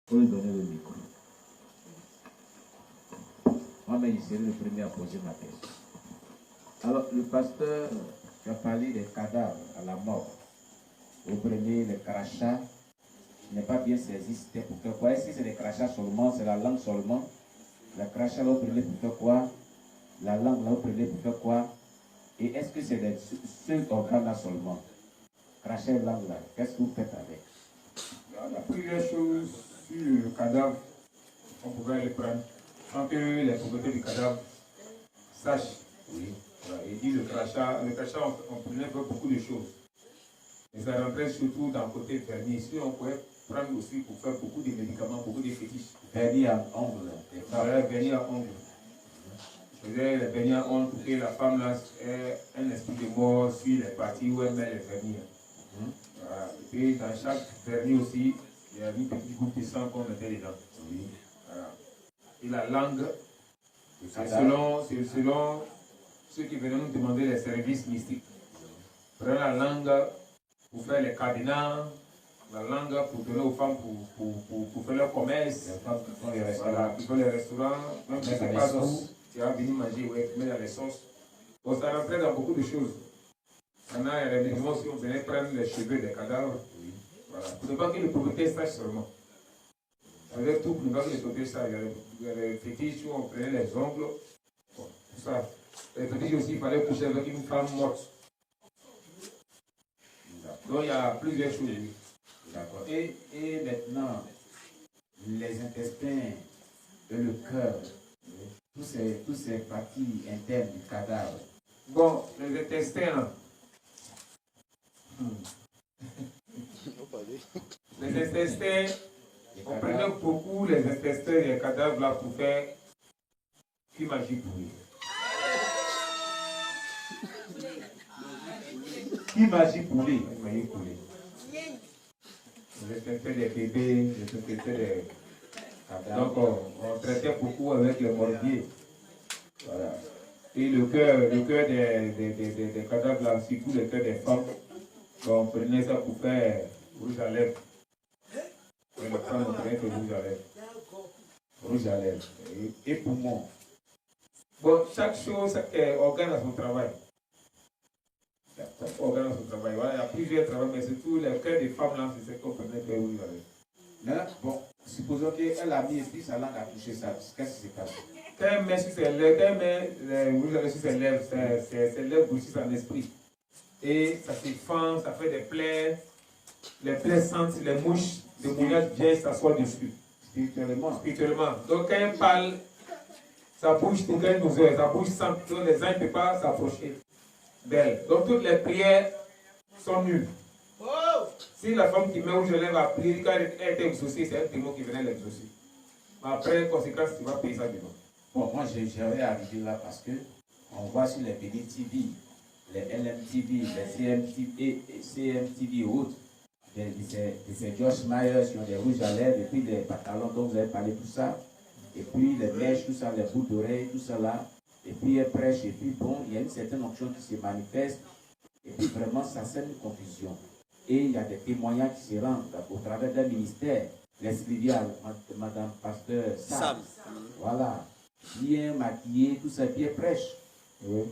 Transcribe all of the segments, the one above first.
Pour lui donner le micro. Moi-même, je serai le premier à poser ma question. Alors, le pasteur, tu as parlé des cadavres à la mort. Vous prenez les crachats. Je n'ai pas bien saisi, c'était pour faire quoi? Est-ce que c'est des crachats seulement, c'est la langue seulement? La crachat, là, vous prenez pour faire quoi? La langue, là, vous prenez pour faire quoi? Et est-ce que c'est des seuls organes-là seulement? Crachat et langue, là, qu'est-ce que vous faites avec? La première chose sur le cadavre, on pouvait les prendre sans que les propriétaires du cadavre sachent. Oui. Voilà. Et dit le crachat, on prenait pour beaucoup de choses. Et ça rentrait surtout dans le côté vernis. Si on pouvait prendre aussi pour faire beaucoup de médicaments, beaucoup de fétiches. Vernis à ongles. Voilà, vernis à ongles. Je faisais les vernis à ongles pour que la femme là ait un esprit de mort sur les parties où elle met les vernis. Voilà. Et puis dans chaque vernis aussi, il y a une petite goutte de sang qu'on mettait dedans. Oui. Voilà. Et la langue, c'est selon ceux qui venaient nous demander les services mystiques. Prenez la langue pour faire les cadenas, la langue pour donner aux femmes pour faire leur commerce. Les femmes qui font les restaurants. Voilà, qui font les restaurants, même si c'est pas tout, tu vas venir manger, ouais, tu mets dans les sauces. Bon, ça rentrait dans beaucoup de choses. Maintenant, il y a des médicaments aussi, on venait prendre les cheveux des cadavres. Oui. Voilà. Pour ne pas que le propriétaire sache seulement. Ça veut dire tout pour ne pas que le propriétaire sache. Il y a les fétiches où on prenait les ongles. Bon, tout ça. Les fétiches aussi, il fallait coucher avec une femme morte. Donc il y a plusieurs choses. D'accord. Et maintenant, les intestins et le cœur, toutes ces parties internes du cadavre. Bon, les intestins. Les intestins, on prenait beaucoup les intestins et les cadavres là pour faire une magie pourrie. Qui magie pourrie? Magie pourrie. Les intestins des bébés, les intestins des... Donc on traitait beaucoup avec le morbier. Voilà. Et le cœur des cadavres là, surtout le cœur des femmes, on prenait ça pour faire rouge à lèvres. Et les femmes, on prenait le rouge à lèvres. Rouge à lèvres. Et poumons. Bon, chaque chose, chaque organe a son travail. Chaque organe a son travail. Voilà, il y a plusieurs travaux, mais surtout le cœur des femmes là, c'est ce qu'on prenait faire rouge à lèvres. Là, bon, supposons qu'elle a mis et puis sa langue a touché ça. Qu'est-ce qui se passe? Quand elle met sur ses lèvres, quand elle met le rouge à lèvres sur ses lèvres, ses lèvres grossissent en esprit. Et ça se fend, ça fait des plaies. Les plaies sentent les mouches, les mouillages viennent s'asseoir dessus. Spirituellement. Spirituellement. Donc quand elle parle, ça bouge pour qu'elle nous aide, ça bouge sans que les gens ne peuvent pas s'approcher d'elle. Donc toutes les prières sont nulles. Si la femme qui met rouge à lèvres a prié, quand elle était exaucée, c'est un démon qui venait l'exaucer. Après, conséquence, tu vas payer ça devant. Bon, moi, j'avais arrivé là parce que on voit sur les Béni TV, les LMTV, les CMTV et autres, de ces Josh Myers qui ont des rouges à lèvres, et puis les pantalons dont vous avez parlé, tout ça, et puis les mèches, tout ça, les boucles d'oreilles, tout ça là, et puis elle prêche, et puis bon, il y a une certaine onction qui se manifeste, et puis vraiment, ça sème une confusion. Et il y a des témoignages qui se rendent au travers d'un ministère, les Sylvia, Madame Pasteur Sam, voilà, bien maquillée, tout ça, et puis elle prêche.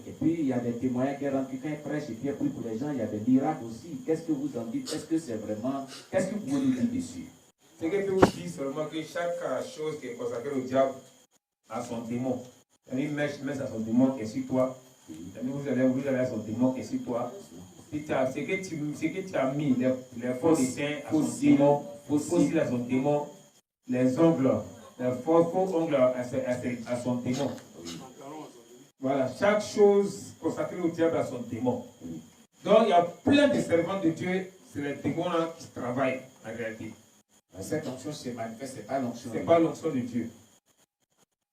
Et puis il y a des témoignages qui rentrent, quand elle prêche, et puis elle prie pour les gens, il y a des miracles aussi. Qu'est-ce que vous en dites? Est-ce que c'est vraiment, qu'est-ce que vous pouvez nous dire dessus? Ce que je vous dis seulement que chaque chose qui est consacrée au diable a son démon. Une mèche a son démon qui est sur toi. Vous allez son démon qui est sur toi. Ce que tu as mis, les faux dessins à son démon, fossiles à son démon, les ongles, les faux ongles à son démon. Voilà, chaque chose consacrée au diable a son démon. Donc il y a plein de servants de Dieu, c'est les démons là qui travaillent en réalité. Cette onction se manifeste, ce n'est pas l'onction. Ce n'est pas l'onction de Dieu.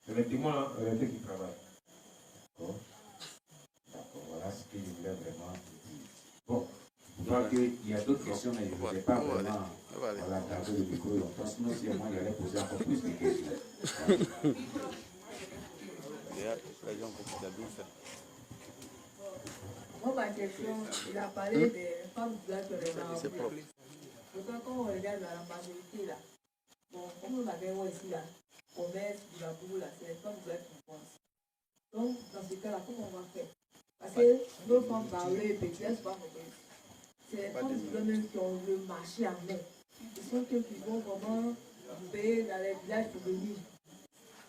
C'est les démons là en réalité qui travaillent. D'accord, voilà ce que je voulais vraiment dire. Bon, je crois qu'il y a d'autres questions, mais je ne voulais pas vraiment garder le micro longtemps. Sinon, si moi, j'allais poser encore plus de questions. Moi, ma question, il a parlé des femmes qui doivent se regarder. Quand on regarde la majorité là, Bon, comme on avait ici là, on met de la boue là, c'est les femmes qui pensent. Donc, dans ce cas-là, comment on va faire? Parce que nos femmes parlent petit, elles ne sont pas mauvaises. C'est les femmes même qui ont le marché à main. Ils sont ceux qui vont vraiment payer dans les villages pour venir.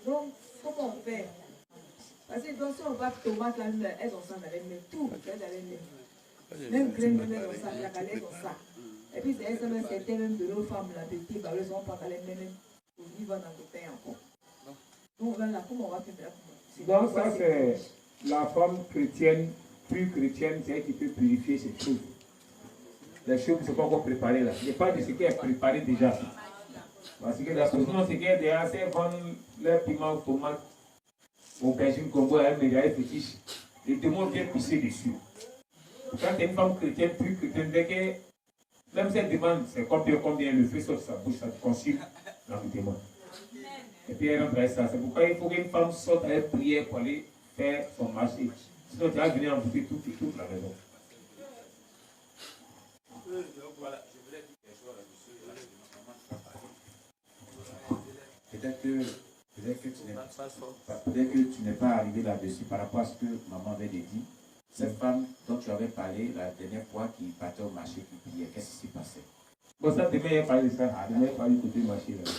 Donc, comment on fait? Parce que donc, si on va tomates là, elles ont ça dans les mains, tout, elles dans les mains. Même graines, elles ont ça, la galette, elles ont ça. Et puis, c'est même certains même de nos femmes, la petite, bah, elles n'ont pas dans les mains, même, pour vivre dans le pain encore. Donc, là, comment on va faire? Donc, ça, c'est la femme chrétienne, plus chrétienne, c'est elle qui peut purifier ces choses. Les choses qui ne sont pas encore préparées là. Il n'y a pas de ce qui est préparé déjà. Parce que la solution, c'est qu'elle déjà sait vendre leurs piments, tomates, aubergines, combo, elle me dit fétiche. Les démons viennent pisser dessus. Quand tu es une femme chrétienne, plus chrétienne, dès que, même si elle demande, c'est combien le feu sort de sa bouche, ça te consulte dans le démon. Et puis elle rentre avec ça. C'est pourquoi il faut qu'une femme sorte avec prière pour aller faire son marché. Sinon, tu vas venir embouter toute la maison. Peut-être que tu n'es pas arrivé là-dessus par rapport à ce que maman avait dit. Cette femme dont tu avais parlé la dernière fois qui partait au marché, qui priait, qu'est-ce qui s'est passé? Bon, ça, demain, il a parlé de ça. Demain, il a parlé du côté du marché. Là.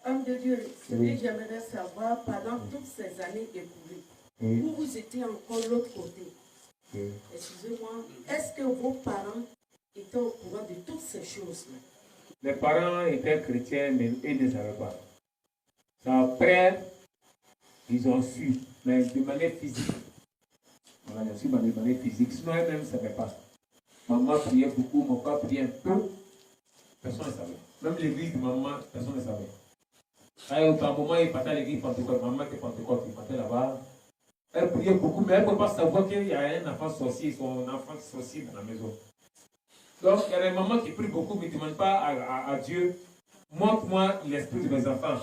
Homme de Dieu, ce que j'aimerais savoir, pendant toutes ces années écoulées, où vous étiez encore de l'autre côté, excusez-moi, est-ce que vos parents étaient au courant de toutes ces choses-là? Les parents étaient chrétiens, mais ils ne savaient pas. Après, ils ont su, mais de manière physique. Voilà, ils ont su de manière physique, sinon elles-mêmes ne savaient pas. Maman priait beaucoup, mon père priait un peu, personne ne savait. Même l'église de maman, personne ne savait. Alors, par moment, il partait à l'église Pentecôte, maman était Pentecôte, il partait là-bas. Elle priait beaucoup, mais elle ne peut pas savoir qu'il y a un enfant sorcier, son enfant sorcier dans la maison. Donc, il y a des mamans qui prient beaucoup, mais ne demandent pas à Dieu, montre-moi l'esprit de mes enfants.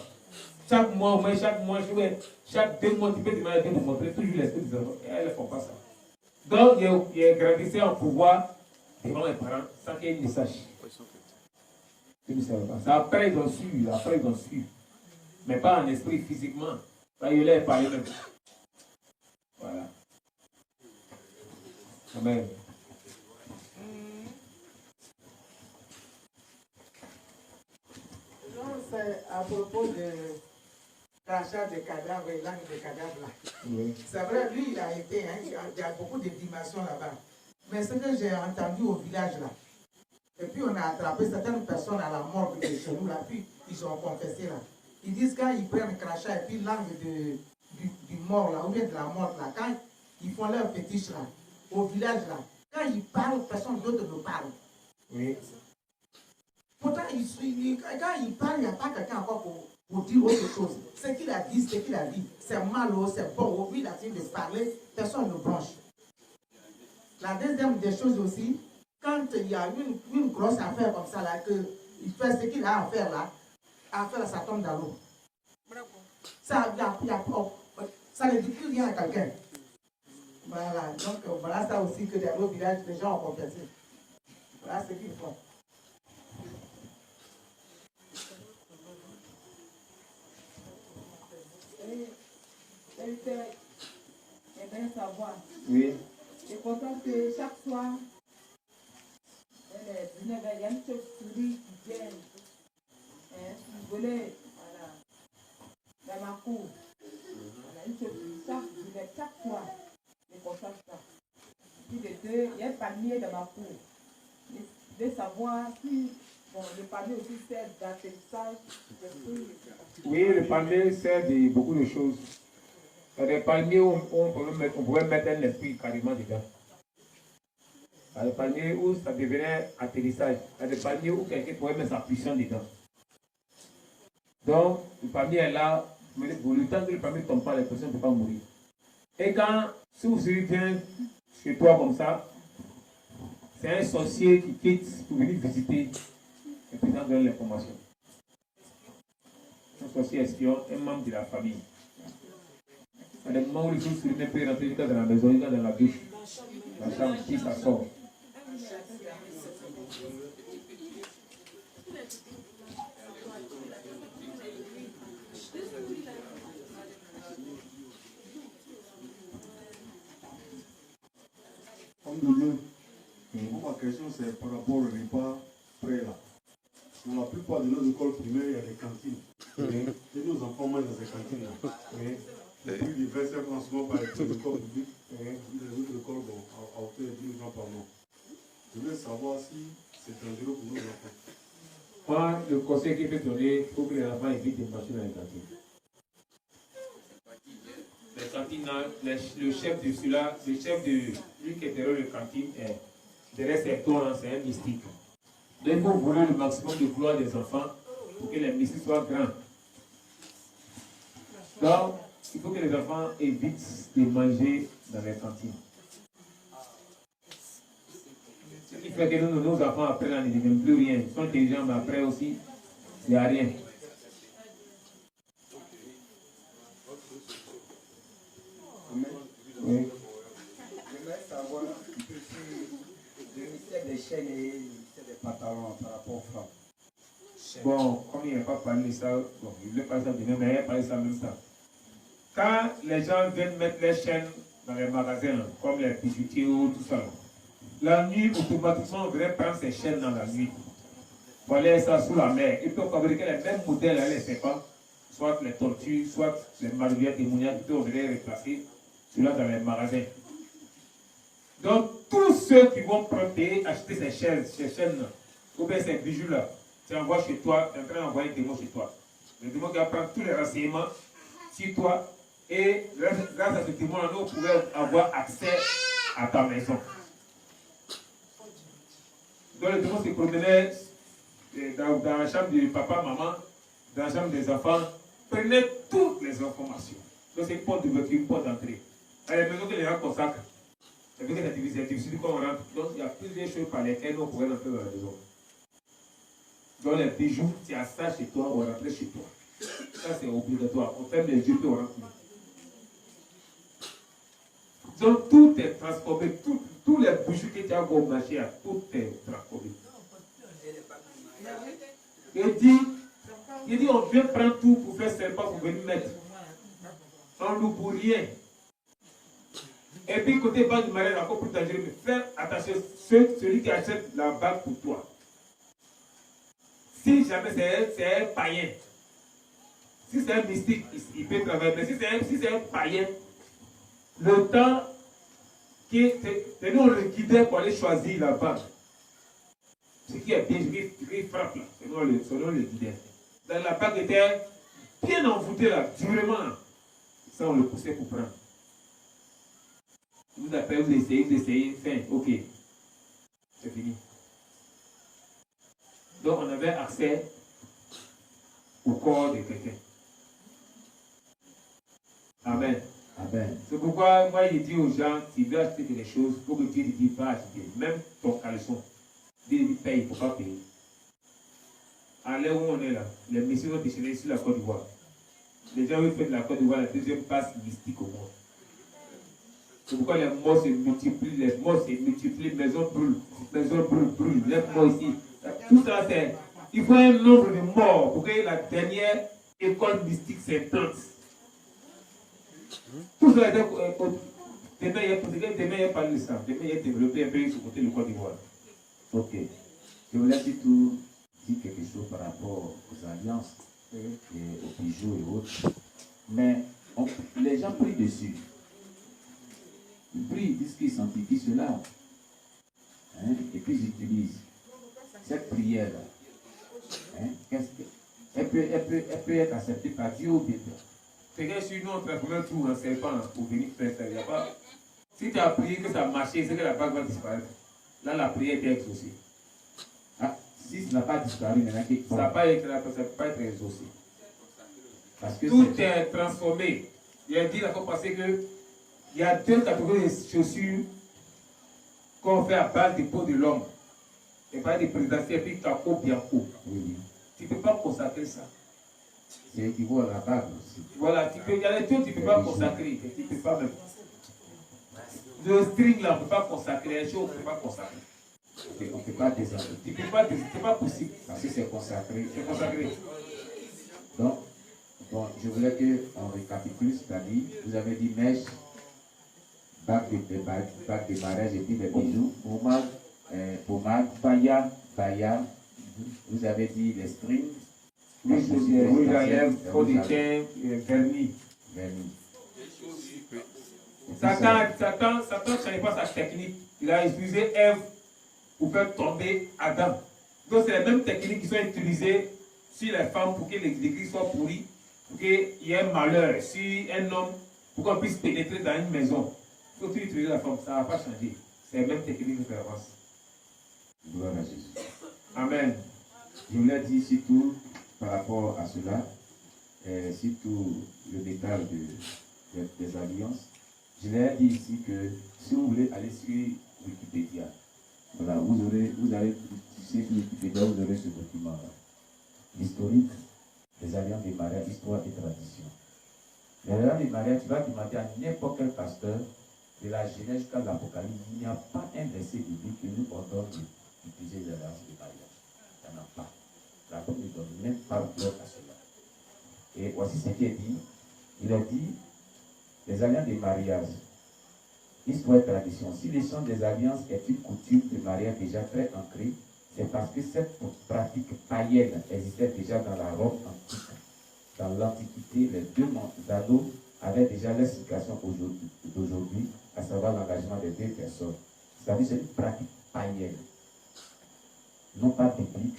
Chaque mois, au moins, chaque 2 mois, tu peux demander à Dieu de montrer toujours l'esprit des enfants. Et elles ne font pas ça. Donc, il y a grandissé en pouvoir devant les parents sans qu'ils ne sachent. Ils ne savaient pas. Ça, après, ils ont su. Mais pas en esprit, physiquement. Là, il est parlé même. Voilà. Amen. Non, c'est à propos de crachat de cadavres et langue de cadavres là. Oui. C'est vrai, lui, il a été, hein, il y a beaucoup de dimensions là-bas. Mais ce que j'ai entendu au village là, et puis on a attrapé certaines personnes à la mort de chez nous là, puis ils ont confessé là. Ils disent quand ils prennent crachat et puis langue du mort là, ou bien de la mort là, quand ils font leur fétiche là, au village là, quand ils parlent, personne d'autre ne parle. Oui. Pourtant, quand il parle, il n'y a pas quelqu'un encore pour dire autre chose. Ce qu'il a dit, c'est mal ou c'est bon. Lui, il a fini de parler, personne ne branche. La deuxième des choses aussi, quand il y a une grosse affaire comme ça, là, qu'il fait ce qu'il a à faire là, ça tombe dans l'eau. Ça ne dit plus rien à quelqu'un. Voilà, donc voilà ça aussi que dans nos villages, les gens ont confessé. Voilà ce qu'ils font. J'aimerais savoir. Oui. Je suis content que chaque soir, il y a une chauve-souris qui vient voler dans ma cour. Voilà, une chauve-souris, chaque fois, je constate ça. Puis il y a un palmier dans ma cour. Je veux savoir si le palmier aussi sert d'atterrissage. Oui, le palmier sert de beaucoup de choses. Il y a des palmiers où on pouvait mettre un esprit carrément dedans. Il y a des palmiers où ça devenait atterrissage. Il y a des palmiers où quelqu'un pouvait mettre sa puissance dedans. Donc, le palmier est là, mais pour le temps que le palmier ne tombe pas, les personnes ne peuvent pas mourir. Et quand, si vous vient chez toi comme ça, c'est un sorcier qui quitte pour venir visiter et puis dans donne l'information. Un sorcier espion, un membre de la famille. À des moments où les choses ne peuvent rentrer jusqu'à dans la maison, jusqu'à dans la douche, la chambre, puis ça sort. Ma question c'est par rapport au repas prêt là. Dans la plupart de nos écoles primaires, il y a des cantines. Et nos enfants mangent dans ces cantines là. Plus de 25 francs souvent par école publique, les autres écoles vont à hauteur de 10 francs par mois. Je veux savoir si c'est dangereux pour nos enfants. Moi, le conseil que je peux donner, il faut que les enfants évitent de manger dans les cantines. Les cantines, le chef de celui-là, le chef de lui qui est derrière les cantines, derrière ses tours, c'est un mystique. Donc il faut vouloir le maximum de gloire des enfants pour que les mystiques soient grands. Donc, il faut que les enfants évitent de manger dans les cantines. Ce qui fait que nos enfants, après, là, ne deviennent plus rien. Ils sont intelligents, mais après aussi, il n'y a rien. Oui. J'aimerais savoir le ministère des chaînes et le ministère des pantalons par rapport aux femmes. Bon, comme il n'a pas parlé de ça, bon, il voulait parler de ça demain, mais il a parlé de ça en même temps. Quand les gens viennent mettre les chaînes dans les magasins, comme les bijoutiers ou tout ça, la nuit, automatiquement, on devrait prendre ces chaînes dans la nuit. Pour aller ça sous la mer. Ils peuvent fabriquer les mêmes modèles, hein, les serpents, soit les tortues, soit les marionnettes démoniaques, ils peuvent venir replacer cela dans les magasins. Donc, tous ceux qui vont prendre et acheter ces chaînes, ou bien ces bijoux-là, tu envoies chez toi, tu es en train d'envoyer un démon chez toi. Le démon qui va prendre tous les renseignements sur toi, et grâce à ce démon-là, nous pouvons avoir accès à ta maison. Donc, le démon se promenait dans la chambre du papa, maman, dans la chambre des enfants, prenait toutes les informations. Donc, c'est une porte d'ouverture, une porte d'entrée. À la maison que les gens consacrent, c'est vrai que c'est difficile quand on rentre. Donc, il y a plusieurs choses par lesquelles on pourrait rentrer dans la maison. Donc, les bijoux, tu as ça chez toi, on rentre chez toi. Ça, c'est obligatoire. On ferme les yeux, puis on rentre. Donc, tout est transformé. Tous les bijoux que tu as au marché, tout est transformé. Il dit, on vient prendre tout pour faire serpent, pour venir mettre. On loue pour rien. Et puis, côté bague du mariage, encore plus dangereux, mais faire attention, celui qui achète la bague pour toi. Si jamais c'est un païen, si c'est un mystique, il peut travailler, mais si c'est un païen, le temps que nous on le guidait pour aller choisir la bague, ce qui est bien, ce qui frappe là, selon le guidait. Donc la bague était bien envoûtée là, durement. Ça, on le poussait pour prendre. Vous appelez, vous essayez, fin, ok. C'est fini. Donc, on avait accès au corps de quelqu'un. Amen. Amen. C'est pourquoi, moi, je dis aux gens, si tu veux acheter des choses, il faut que Dieu te dise pas acheter. Même ton caleçon. Dieu te dit paye, il ne faut pas payer. À l'heure où on est là, les missions sont déchaînées sur la Côte d'Ivoire. Les gens veulent faire de la Côte d'Ivoire la deuxième passe mystique au monde. C'est pourquoi les morts se multiplient, maisons brûlent, les morts ici. Tout ça, c'est. Il faut un nombre de morts pour que la dernière école mystique s'implante. Tout ça, demain, il y a parlé de ça. Demain, il y a développé un peu sur le côté de Côte d'Ivoire. Ok. Je voulais plutôt dire quelque chose par rapport aux alliances, et aux bijoux et autres. Mais les gens prient dessus. Ils prient, ils disent qu'ils sanctifient cela. Hein? Et puis ils utilisent cette prière-là. Hein? Elle peut être acceptée par Dieu ou bien pas. C'est que si nous on transforme tout en serpent pour venir faire ça, il n'y a pas. Si tu as prié que ça a marché, c'est que la bague va disparaître. Là, la prière est exaucée. Ah, si ça n'a pas disparu, maintenant Ça ne peut pas être exaucé. parce que Tout est transformé. Il a dit la fois passée que il y a deux catégories de chaussures qu'on fait à base de peau de l'homme. Et pas des présidentiels et puis capo bianco. oui, Tu ne peux pas consacrer ça. c'est équivaut à la bague aussi. Voilà, il y a des choses que tu ne peux pas consacrer. Tu ne peux pas même. Le string là, on ne peut pas consacrer. Les choses, on ne peut pas consacrer. On ne peut pas déshabiller. C'est pas possible parce que c'est consacré. C'est consacré. Donc, bon, je voulais qu'on récapitule, c'est-à-dire, vous avez dit mèche, bac de mariage et puis les bijoux, pommade, baya, vous avez dit les strings, rouge à lèvres, faux de teint, vernis. Satan ne savait pas sa technique. Il a utilisé Ève pour faire tomber Adam. Donc c'est les mêmes techniques qui sont utilisées sur les femmes pour que l'église soit pourrie, pour qu'il y ait un malheur. Si un homme, pour qu'on puisse pénétrer dans une maison, il faut utiliser la femme, ça ne va pas changer. C'est les mêmes techniques de référence. Gloire à Jésus. Amen. Je voulais dire surtout par rapport à cela, surtout le détail des alliances. Je l'ai dit ici que si vous voulez aller sur Wikipédia, voilà, vous allez sur Wikipédia, vous aurez ce document historique des alliances des mariages, histoire et tradition. Les alliances des mariages, tu vas demander à n'importe quel pasteur de la Genèse jusqu'à l'Apocalypse, il n'y a pas un verset biblique qui nous ordonne d'utiliser les alliances des mariages. Il n'y en a pas. La Bible ne donne même pas l'ordre à cela. Et voici ce qui est dit. Il a dit les alliances des mariages, histoire et tradition. Si le chant des alliances est une coutume de mariage déjà très ancrée, c'est parce que cette pratique païenne existait déjà dans la Rome antique. Dans l'Antiquité, les deux anneaux avaient déjà l'explication d'aujourd'hui, à savoir l'engagement des deux personnes. C'est-à-dire c'est une pratique païenne, non pas biblique,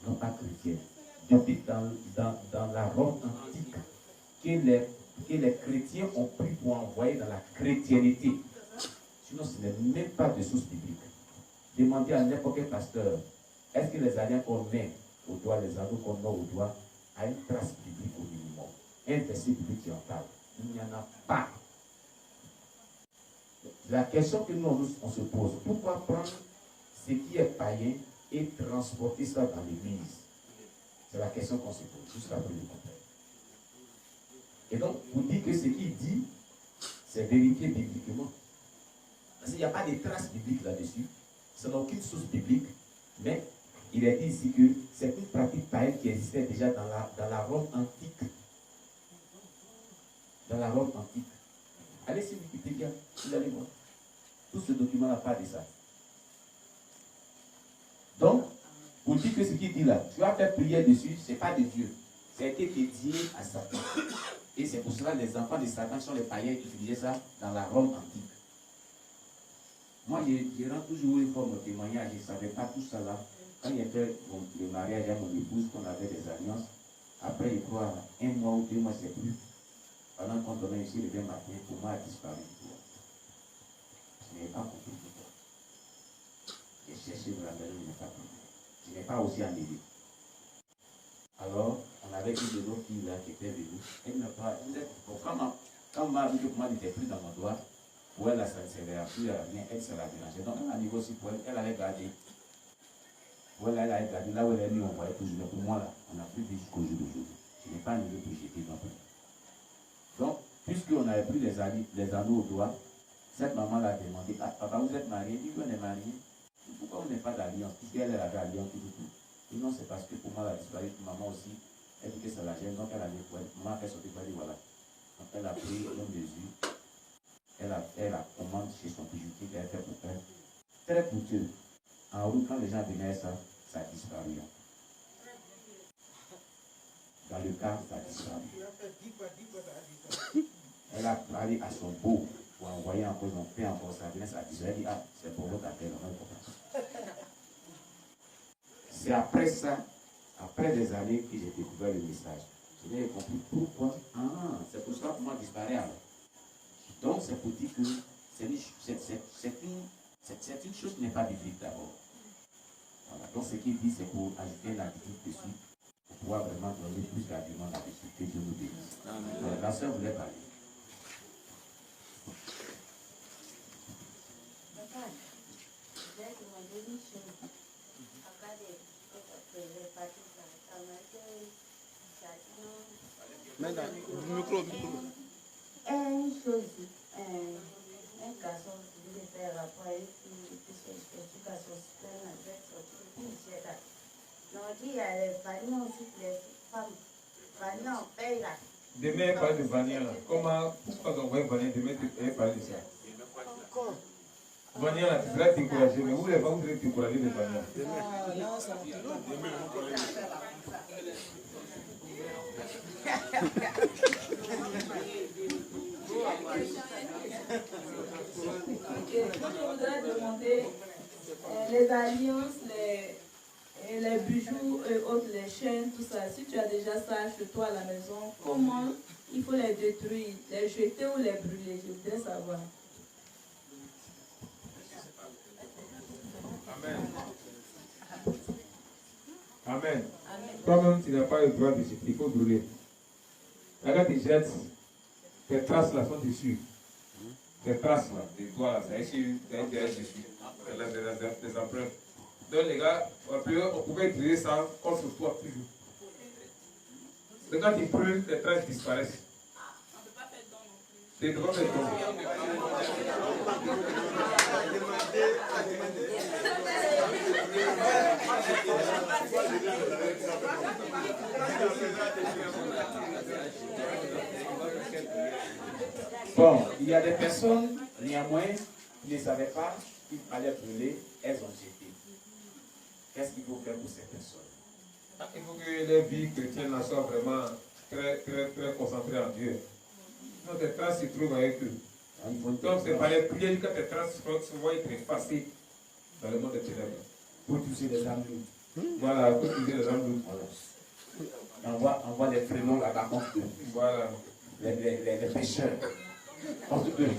non pas chrétienne. Depuis dans la Rome antique, que les chrétiens ont pris pour envoyer dans la chrétiennité. Sinon, ce n'est même pas de source biblique. Demandez à n'importe quel pasteur, est-ce que les alliances qu'on met au doigt, les anneaux qu'on met au doigt, a une trace biblique au minimum? Un verset biblique qui en parle. Il n'y en a pas. La question que nous on se pose, pourquoi prendre ce qui est païen et transporter ça dans l'église? C'est la question qu'on se pose, juste après le comprendre. Et donc, vous dites que ce qu'il dit, c'est vérifié bibliquement. Parce qu'il n'y a pas de traces bibliques là-dessus. Ça n'a aucune source biblique. Mais il est dit ici que c'est une pratique païenne qui existait déjà dans la Rome antique. Dans la Rome antique. Allez sur Wikipédia, vous allez voir. Tout ce document n'a pas de ça. Donc, vous dites que ce qu'il dit là, tu vas faire prière dessus, ce n'est pas de Dieu. Ça a été dédié à Satan. Et c'est pour cela que les enfants de Satan sont les païens qui utilisaient ça dans la Rome antique. Moi, je rends toujours une forme de témoignage, je ne savais pas tout ça là. Quand il y avait le mariage à mon épouse, qu'on avait des alliances, après, je crois, 1 mois ou 2 mois, c'est plus. Pendant qu'on donnait ici le 20 matin, pour moi, a disparu. Je n'ai pas compris pourquoi. J'ai cherché dans la maison, je n'ai pas compris. Je n'ai pas osé en aider. Alors, on avait une de nos filles là qui était venue. Elle n'a pas. Quand on m'a dit que moi, n'était plus dans mon doigt, pour elle, ça ne servait à plus à rien, elle se l'a mélangé. Donc, elle a négocié pour elle, elle allait garder. Pour elle, elle allait garder. Là où elle est venue, on voyait toujours. Mais pour moi, là, on n'a plus vu jusqu'au jour d'aujourd'hui. Je n'ai pas annulé pour jeter non plus. Donc, puisqu'on n'avait plus les anneaux au doigt, cette maman-là a demandé, ah, papa, vous êtes marié? Il dit qu'on est marié. Pourquoi on n'est pas d'alliance? Puisqu'elle avait alliance tout. Et non, c'est parce que pour moi, elle a disparu. Maman aussi, elle dit que ça la gêne. Donc, elle a dit, maman a fait sortir pour elle, voilà. Donc, elle a pris une mesure. Elle a commandé chez son bijoutier qu'elle a fait pour elle. Très coûteux. En route, quand les gens venaient ça a disparu. Dans le cas, ça a disparu. Elle a parlé à son beau pour envoyer encore, on fait encore ça, ça a disparu. Elle dit, ah, c'est pour votre appel, on va le. C'est après ça, après des années, que j'ai découvert le message. J'ai compris pourquoi. Ah, c'est pour ça que moi disparaît alors. Donc, c'est pour dire que c'est une chose qui n'est pas biblique d'abord. Voilà. Donc, ce qu'il dit, c'est pour ajouter l'attitude dessus, pour pouvoir vraiment donner plus d'arguments là-dessus que Dieu nous bénisse. La sœur voulait parler. Papa, je vais demander une chose. Une chose, un garçon qui voulait faire rapport avec l'éducation dit, il y a les vanilles aussi, les femmes. Vanille, on paye là. Demain, elle parle de vanille. Là. Comment, pourquoi on va vanille? Demain, elle parle de ça. Vanille, là, tu seras découragé. Mais vous, les femmes, vous êtes découragés de vanille. Ok, donc je voudrais demander les alliances, les bijoux et autres, les chaînes, tout ça. Si tu as déjà ça chez toi à la maison, comment il faut les détruire, les jeter ou les brûler? Je voudrais savoir. Amen. Amen. Toi-même, tu n'as pas le droit de jeter, il faut brûler. Regarde, tu jettes, tes traces là sont dessus. Tes traces là, tes doigts là, ça a été dessus. Des empreintes. Donc les gars, on pouvait utiliser ça contre toi toujours. Mais quand tu brûles, tes traces disparaissent. Tu ne peux pas faire don. Bon, il y a des personnes, néanmoins, qui ne savaient pas qu'il fallait brûler, elles ont jeté. Qu'est-ce qu'il faut faire pour ces personnes? Il faut que les vies chrétiennes soient vraiment très concentrées en Dieu. Sinon, tes traces se trouvent avec eux. Donc, c'est par les prières que tes traces vont être effacées dans le monde des ténèbres. Pour toucher les âmes lourdes. Voilà, pour toucher les âmes lourdes. On voit les frénoms là-bas contre eux. Voilà. Les pécheurs. Contre eux.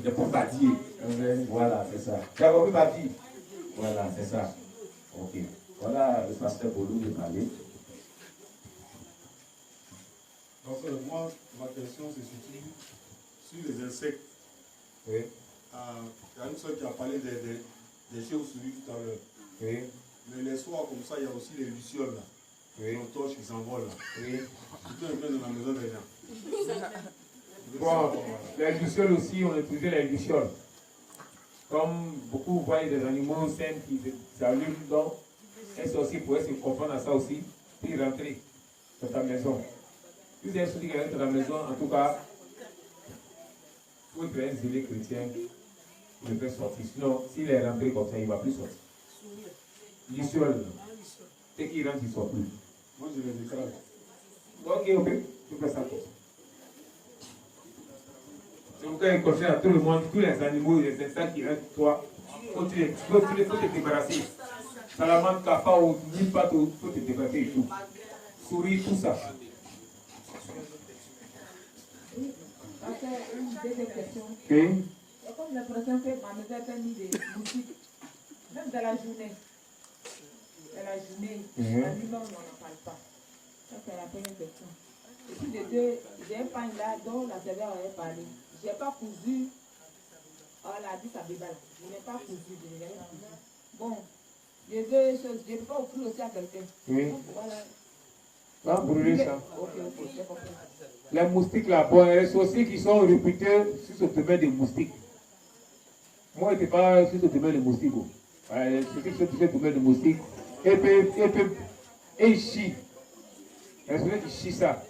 Les pauvadiers. Voilà, c'est ça. Tu as compris ma vie? Voilà, c'est ça. Ok. Voilà le pasteur Bolou de parler. Donc, moi, ma question, c'est surtout sur les insectes. Oui. Il y a une soeur qui a parlé des chauves-souris tout à l'heure. Oui. Mais les soirs, comme ça, il y a aussi les lucioles là. Oui. Les torches qui s'envolent là. Oui. Tout un peu dans la maison des gens. Bon, les lucioles aussi, on utilisait les lucioles. Comme beaucoup voient des animaux sains qui s'allument, donc elles aussi pourraient se confondre à ça aussi, puis rentrer dans ta maison. Si c'est un souci qui rentre dans la maison, en tout cas, il faut être un zélé chrétien pour le faire sortir. Sinon, s'il est rentré comme ça, il ne va plus sortir. Luciole, dès qu'il rentre, il ne sort plus. Moi, je les écrase. Ok, tu fais ça comme ça. C'est pourquoi il conseille à tout le monde, tous les animaux, les insectes qui restent toi, il faut te débarrasser. Salamandre, cafard ou mille pattes, il faut te débarrasser et tout. Souris, tout ça. Oui, parce que une deuxième question. Ok. J'ai comme l'impression que ma maison a mis des moustiques, même dans la journée. Dans la journée, la nuit, on n'en parle pas. Ça, c'est la première question. Et puis, de deux, j'ai un pain là dont la serveur avait parlé. Je n'ai pas cousu. Oh, la dit ça béba là. Je n'ai pas cousu. Je n'ai pas cousu. Bon, les deux choses, je ne peux pas offrir aussi à quelqu'un. Oui. Donc, voilà. Va brûler ça. Ok, j'ai compris. Les moustiques là, bon, il y a des sorciers qui sont réputés sur ce domaine des moustiques. Moi, je n'étais pas sur ce domaine des moustiques. C'était sur ce domaine des moustiques. Et ils chient. Il y a des sorciers qui chient ça.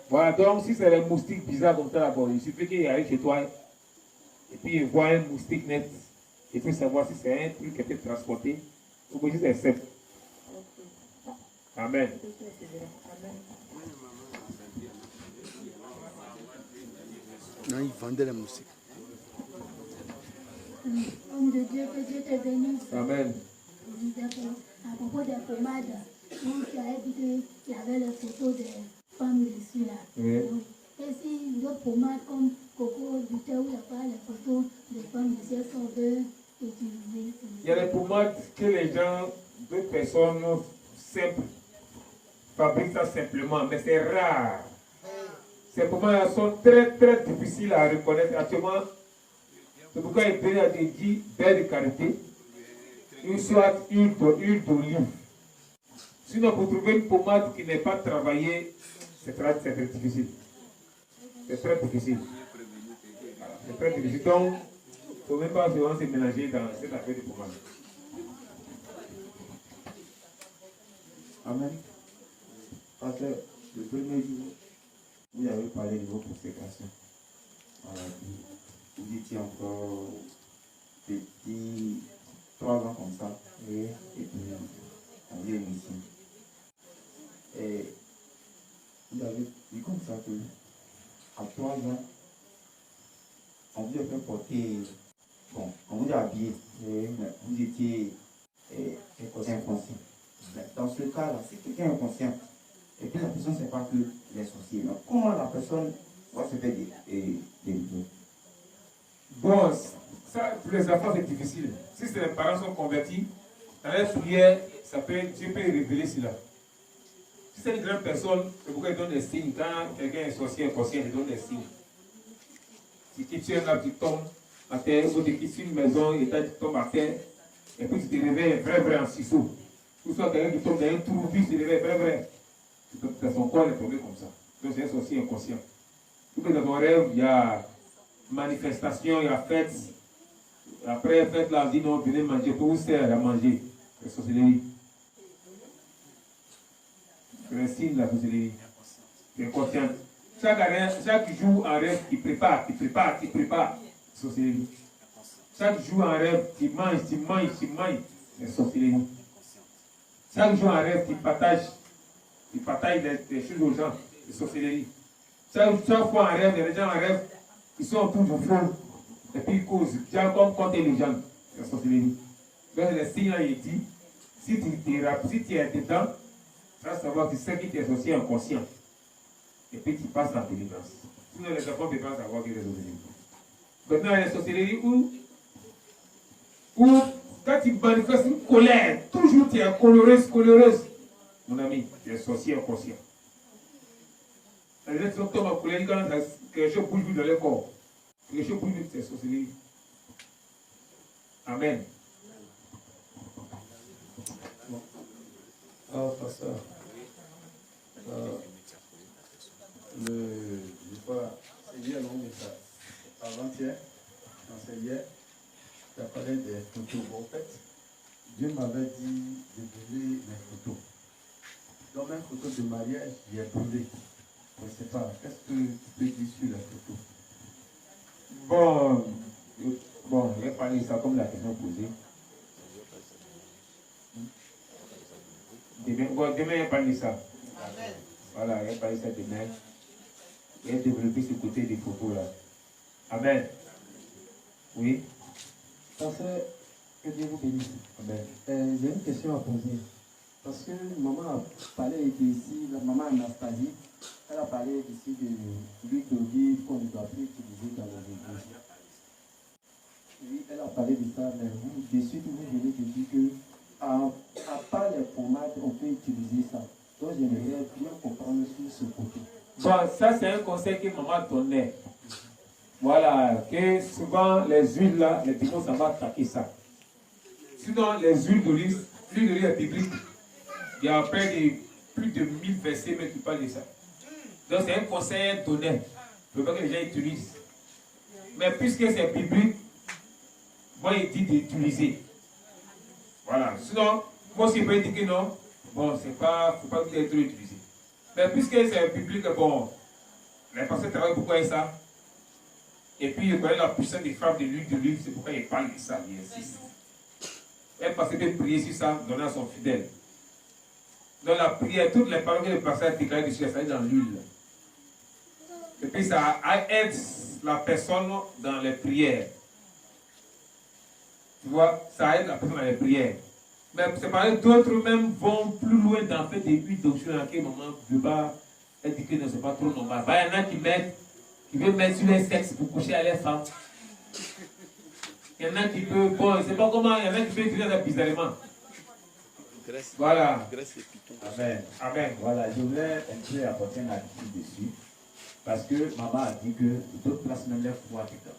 Voilà, donc si c'est les moustiques bizarres comme ça, bon, il suffit qu'il arrive chez toi et puis il voit un moustique net. Il faut savoir si c'est un truc qui a été transporté ou que c'est simple. Amen. Non, ils vendaient la musique. Homme de Dieu, que Dieu te bénisse. Amen. À propos des pommades, donc tu avais dit qu'il y avait les photos des femmes dessus là. Oui. Et si d'autres pommades comme Coco Butter où il n'y a pas les photos des femmes dessus, elles sont deux utilisées. Il y a des pommades que les gens, d'autres personnes simples, fabriquent ça simplement, mais c'est rare. Ces pommades sont très difficiles à reconnaître actuellement. C'est pourquoi il peut y avoir des dits belles de qualité, ou soit huile d'olive. Sinon, pour trouver une pommade qui n'est pas travaillée, c'est très difficile. C'est très difficile. C'est très difficile. Donc, il ne faut même pas se mélanger dans cette affaire de pommade. Amen. Parce que le premier jour, vous avez parlé de vos consécrations. Voilà, vous étiez encore petit, 3 ans comme ça, et puis on vient ici. Et vous avez dit comme ça que à 3 ans, on vous a fait porter, bon, on vous a habillé, mais vous étiez inconscient. Dans ce cas-là, si quelqu'un est inconscient, et puis la personne ne sait pas que les sorciers, mais comment la personne va se faire des Bon, ça, pour les enfants, c'est difficile. Si les parents sont convertis, dans la prière, Dieu peut révéler cela. Si c'est une grande personne, c'est pourquoi il donne des signes. Quand quelqu'un est sorcier inconscient, il donne des signes. Si tu es là, tu tombes à terre, ou tu quittes une maison et tu tombes à terre, et puis tu te réveilles vrai en ciseau. Ou soit quelqu'un qui tombe dans un trou, puis tu te réveilles vrai. Son corps est tombé comme ça. Donc c'est un sorcier inconscient. Tout que dans ton rêve, il y a manifestation, il y a fête. Après fête, là, on dit non, venez manger. Pour vous sert à manger. C'est sorcellerie. C'est le signe de la sorcellerie. C'est inconscient. Chaque jour en rêve, il prépare. Sorcellerie. Chaque jour en rêve, il mange. C'est sorcellerie. Chaque jour en rêve, il partage des choses aux gens. C'est sorcellerie. Chaque fois en rêve, les gens en rêve, ils sont autour du feu. Et puis ils causent. Genre comme compter les gens. C'est sorcellerie. Donc les signes, il dit, si tu es dedans, tu vas savoir que c'est qui est sorcier inconscient. Et puis tu passes en délivrance. Sinon les enfants ne peuvent pas savoir qu'il est sorcier. Maintenant, il y a les sorcelleries où quand tu manifestes une colère, toujours tu es coléreuse. Mon ami, tu es sorcier inconscient. Les gens tombent en colère quand quelque chose bouge dans leur corps. Quelque chose bouge, c'est sorcellerie. Amen. Alors, pasteur, je crois, c'est hier, non, mais ça, avant-hier, non, c'est hier, tu as parlé des photos. En fait, Dieu m'avait dit de brûler mes photos. Dans mes photos de mariage, j'ai brûlé. Je ne sais pas, qu'est-ce que tu peux dire sur la photo? Bon, je vais parler de ça comme la question posée. Demain, je vais parler de ça. Voilà, je vais parler de ça demain. Je vais développer ce côté des photos là. Amen. Oui. Parce que Dieu vous bénisse. Amen. J'ai une question à poser. Parce que maman a parlé ici, la maman Anastasie, elle a parlé ici de l'huile d'olive qu'on ne doit plus utiliser dans les églises. Oui, elle a parlé de ça, mais vous, de suite, vous venez de dire que, à part les pommades, on peut utiliser ça. Donc, j'aimerais bien comprendre sur ce côté. Bon, ça, c'est un conseil que maman donnait. Voilà, que souvent, les huiles là, les démons, ça va attaquer ça. Sinon, les huiles d'olive est biblique. Il y a près de plus de 1000 versets mais qui parlent de ça. Donc c'est un conseil donné. Je ne veux pas que les gens utilisent. Mais puisque c'est biblique, moi il dit d'utiliser. Voilà. Sinon, moi aussi je peux dire que non. Bon, c'est pas, faut pas que vous trop utilisé. Mais puisque c'est biblique, bon, les pasteurs travaillent beaucoup avec ça. Et puis il connaît la puissance des femmes de l'huile d'olive, c'est pourquoi il parle de ça, il insiste. Un pasteur peut prier sur ça, donner à son fidèle. Dans la prière, toutes les paroles que le pasteur a déclarées dessus, ça est dans l'huile. Et puis ça aide la personne dans les prières. Tu vois, ça aide la personne dans les prières. Mais c'est pareil, d'autres même vont plus loin dans fait des huiles d'onction à quel moment je ne veux pas dit que non, c'est pas trop normal. Il y en a qui veulent mettre sur les sexes pour coucher à les femmes. Il y en a qui peuvent, bon, je ne sais pas comment, il y en a qui peuvent utiliser ça bizarrement. Voilà. Amen. Amen. Voilà, je voulais un peu apporter un attitude dessus. Parce que maman a dit que d'autres places même les foi dedans.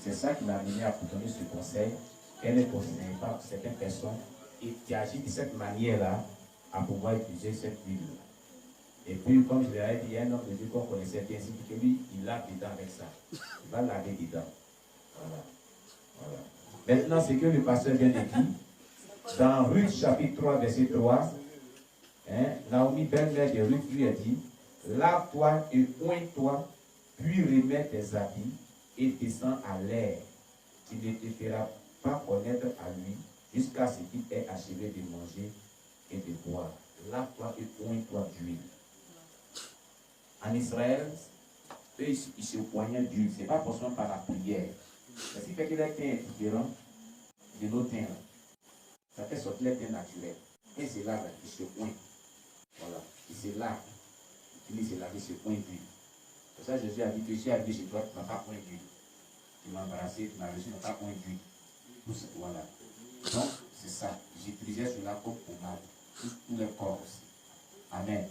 C'est ça qui m'a amené à vous donner ce conseil. Elle est considérée par certaines personnes et qui agit de cette manière-là à pouvoir utiliser cette huile. Et puis, comme je l'ai dit, il y a un homme de Dieu qu'on connaissait bien, c'est que lui, il lave dedans avec ça. Il va laver dedans. Voilà. Voilà. Maintenant, ce que le pasteur vient de dire, dans Ruth chapitre 3, verset 3, Naomi, belle-mère de Ruth, lui a dit, lave-toi et oins-toi, puis remets tes habits et descends à l'air. Tu ne te feras pas connaître à lui jusqu'à ce qu'il ait achevé de manger et de boire. Lave-toi et oins-toi d'huile. En Israël, eux, ils se poignaient d'huile. Ce n'est pas forcément par la prière. Ça fait que les teints est différent de nos teints. Ça fait sortir les teints naturels. Et c'est là, il se pointe. Voilà. Il se lave. Il finit de se laver, il se pointe d'huile. Pour ça, Jésus a dit que je suis arrivé chez toi, tu ne m'as pas point d'huile. Tu m'as embrassé, tu m'as reçu, tu n'as pas point d'huile. Voilà. Donc, c'est ça. J'utilisais cela comme pommade. Tous les corps aussi. Amen.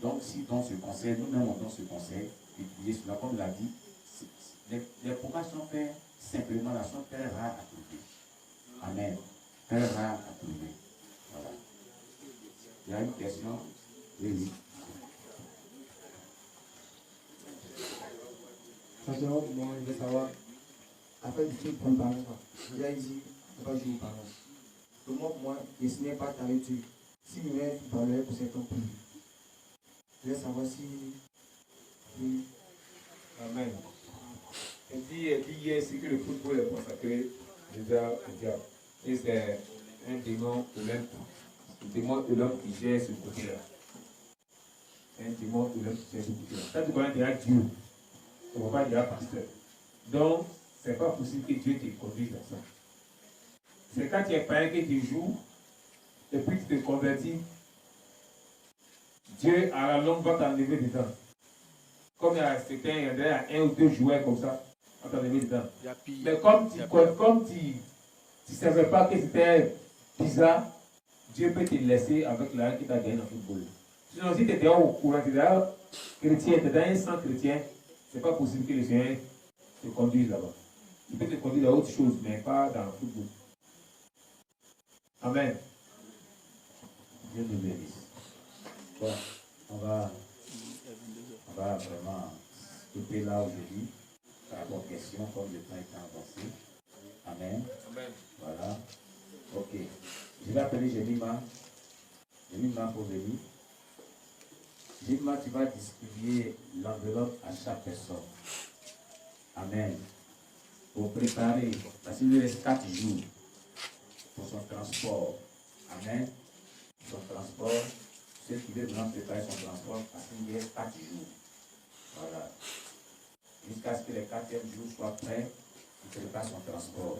Donc, si dans ce conseil, nous-mêmes on donne ce conseil, d'utiliser cela, comme l'a dit, les pommades sont faites simplement, là, sont très rares à trouver. Amen. Très rares à trouver. Voilà. Il y a une question? Oui. Franchement, moi, je veux savoir, après du truc pour parler, il y a ici, on va jouer au parole. Donc, moi, je ne sais pas ta lecture. Si nous parlons pour cet homme, je veux savoir si. Oui. Amen. Elle dit hier c'est que le football est consacré déjà au diable. Et c'est un démon de l'homme qui gère ce côté-là. C'est un démon de l'homme qui gère ce côté-là. Quand tu connais déjà Dieu, tu ne vas pas dire pasteur. Donc, ce n'est pas possible que Dieu te conduise dans ça. C'est quand tu es païen que tu joues, et puis tu te convertis, Dieu à la longue va t'enlever dedans. Comme il y a un ou deux joueurs comme ça, on va t'enlever dedans. Mais comme tu ne savais pas que c'était bizarre, Dieu peut te laisser avec l'argent qui t'a gagné dans le football. Sinon, si tu étais au courant, tu étais chrétien, tu es dans un sang chrétien, ce n'est pas possible que le Seigneur te conduise là-bas. Il peut te conduire dans autre chose, mais pas dans le football. Amen. Dieu nous bénisse. Bon, on va vraiment couper là aujourd'hui par rapport aux questions, comme le temps est avancé. Amen. Amen. Voilà. Ok. Je vais appeler Jemima. Jemima pour venir. Jemima, tu vas distribuer l'enveloppe à chaque personne. Amen. Pour préparer, parce qu'il lui reste 4 jours pour son transport. Amen. Son transport, ceux qui veulent vraiment préparer son transport, parce qu'il lui reste 4 jours. Voilà. Jusqu'à ce que les 4e jours soient prêts, il prépare son transport.